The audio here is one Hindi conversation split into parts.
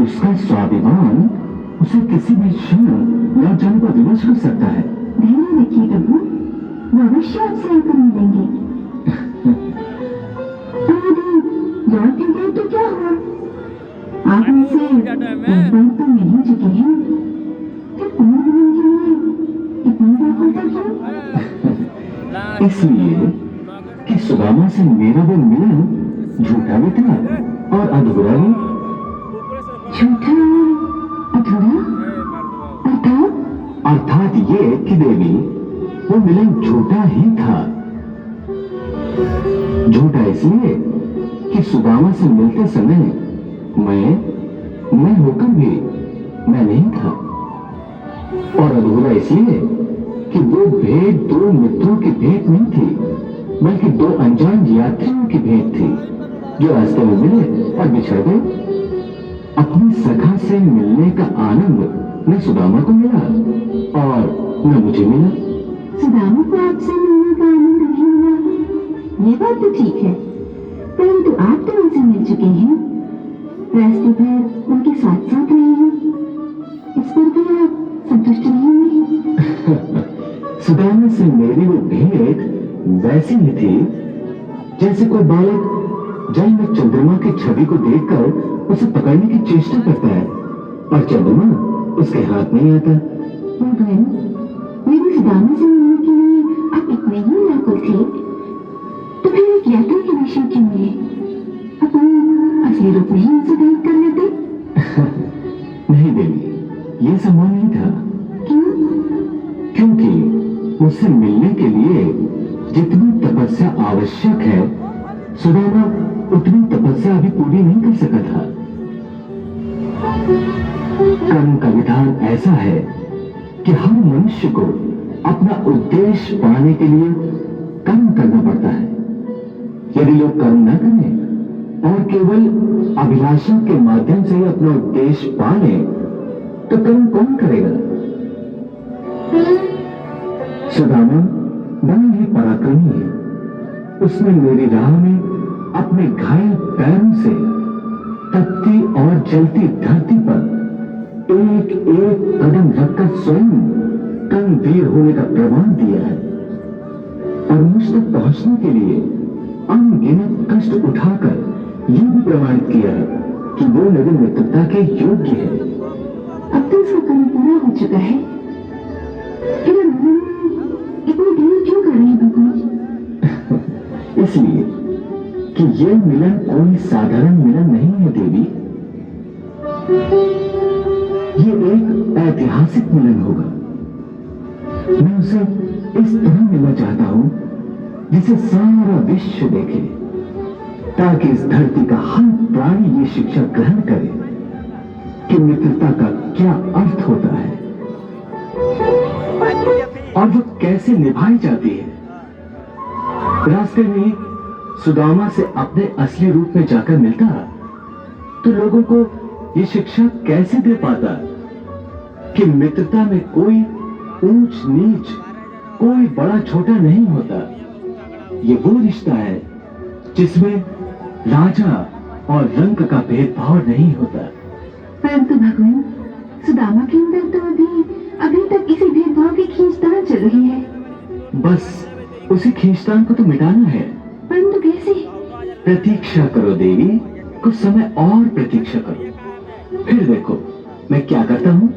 उसका स्वाभिमान उसे किसी भी क्षण लौट जाने पर विवश कर सकता है। धैर्य रखिए प्रभु, वो अवश्य आपसे आकर मिलेंगे। लौट भी गए तो क्या हुआ, आप उनसे एक बार तो मिल ही चुके हैं, फिर पुनर्मिलन के लिए इतनी व्याकुलता क्यों? इसलिए कि सुदामा से मेरा वो मिलन झूठा भी था और अधूरा भी। झूठा अधूरा अर्थात? अर्थात ये कि देवी, वो मिलन झूठा ही था। झूठा इसलिए कि सुदामा से मिलते समय मैं होकर भी मैं नहीं था, और अधूरा इसलिए कि वो भेंट दो मित्रों की भेंट नहीं थी, बल्कि दो अनजान यात्रियों की भेंट थी जो रास्ते में मिले और बिछड़ गए। अपनी सखा से मिलने का आनंद न सुदामा को मिला और न मुझे मिला। सुदामा को आपसे मिलने का आनंद नहीं मिला, ये बात तो ठीक है, परंतु आप तो उनसे मिल चुके हैं, रास्ते भर उनके साथ साथ रहे हैं, इस पर भी आप संतुष्ट नहीं हुए? सुदामा से मेरी वो भेंट वैसी ही थी जैसे कोई बालक जल में चंद्रमा की छवि को देखकर उसे पकड़ने की चेष्टा करता है और चंद्रमा उसके हाथ नहीं आता। भगवान, मेरी सुदामा से मिलने के लिए आप इतने ही व्याकुल थे, तो फिर एक यात्रा के विषय क्यों मिले? अपनी असली रूप नहीं उनसे भेंट कर लेते? नहीं देवी, ये संभव नहीं था। क्यों? क्योंकि मुझसे मिलने के लिए जितनी तपस्या आवश्यक है, सुदामा उतनी तपस्या अभी पूरी नहीं कर सका था। कर्म का विधान ऐसा है कि हर मनुष्य को अपना उद्देश्य पाने के लिए कर्म करना पड़ता है। यदि लोग कर्म न करें और केवल अभिलाषा के माध्यम से ही अपना उद्देश्य पा लें, तो कर्म कौन करेगा? सुदामा बड़ा ही पराक्रमी है। उसने मेरी राह में अपने घायल पैरों से तपती और जलती धरती पर एक एक कदम रखकर स्वयं कर्मवीर होने का प्रमाण दिया है, और मुझ तक पहुंचने के लिए अनगिनत कष्ट उठाकर यह भी प्रमाणित किया है कि वो मेरी मित्रता के योग्य है। अब तो उसका कर्म पूरा हो चुका है, फिर इतनी देर क्यों कर रहे हैं भगवान? इसलिए कि यह मिलन कोई साधारण मिलन नहीं है देवी, ये एक ऐतिहासिक मिलन होगा। मैं उसे इस तरह मिलना चाहता हूं जिसे सारा विश्व देखे, ताकि इस धरती का हर प्राणी ये शिक्षा ग्रहण करे कि मित्रता का क्या अर्थ होता है और वो कैसे निभाई जाती है। रास्ते में सुदामा से अपने असली रूप में जाकर मिलता तो लोगों को ये शिक्षा कैसे दे पाता कि मित्रता में कोई ऊंच नीच, कोई बड़ा छोटा नहीं होता। ये वो रिश्ता है जिसमें राजा और रंग का भेदभाव नहीं होता। परंतु भगवान, सुदामा के अंदर तो अभी तक इसी भेदभाव की खींचतान चल रही है। बस उसी खींचतान को तो मिटाना है। परंतु कैसे? प्रतीक्षा करो देवी, कुछ समय और प्रतीक्षा करो, फिर देखो मैं क्या करता हूं।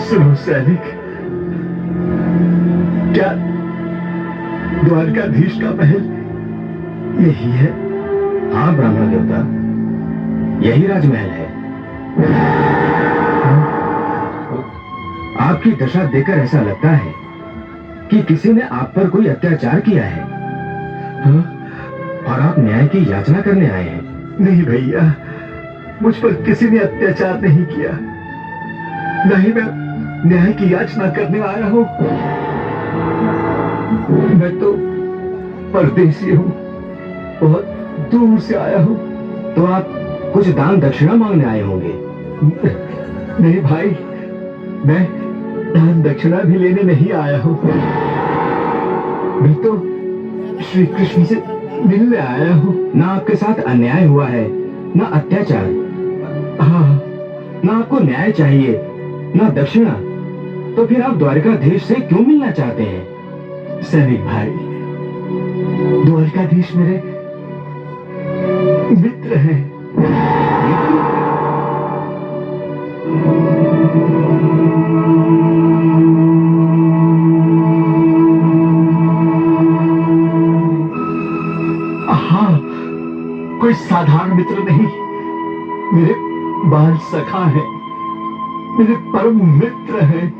सुनो सैनिक, क्या द्वारकाधीश का महल यही है? हाँ ब्राह्मण देवता, यही राजमहल है। आपकी दशा देखकर ऐसा लगता है कि किसी ने आप पर कोई अत्याचार किया है। हाँ? और आप न्याय की याचना करने आए हैं। नहीं भैया, मुझ पर किसी ने अत्याचार नहीं किया। नहीं, मैं न्याय की याचना करने आया हूं। मैं तो परदेसी हूं, बहुत दूर से आया हूं। तो आप कुछ दान दक्षिणा मांगने आए होंगे। नहीं भाई, मैं दान दक्षिणा भी लेने नहीं आया हूं। मैं तो श्री कृष्ण से मिलने आया हूं। ना आपके साथ अन्याय हुआ है, ना अत्याचार। हाँ, ना आपको न्याय चाहिए, ना दक्षिणा। तो फिर आप द्वारकाधीश से क्यों मिलना चाहते हैं? सैनिक भाई, द्वारकाधीश मेरे मित्र हैं। हाँ, कोई साधारण मित्र नहीं, मेरे बाल सखा है, मेरे परम मित्र हैं।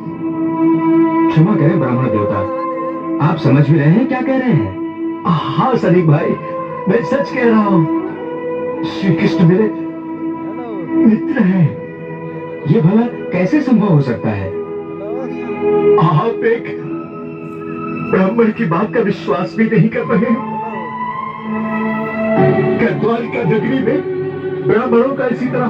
क्षमा करें ब्राह्मण देवता, आप समझ भी रहे हैं क्या कह रहे हैं? हाँ सैनिक भाई, मैं सच कह रहा हूं। श्री कृष्ण मेरे मित्र हैं। ये भला कैसे संभव हो सकता है? आप एक ब्राह्मण की बात का विश्वास भी नहीं कर रहे। क्या द्वारका नगरी में ब्राह्मणों का इसी तरह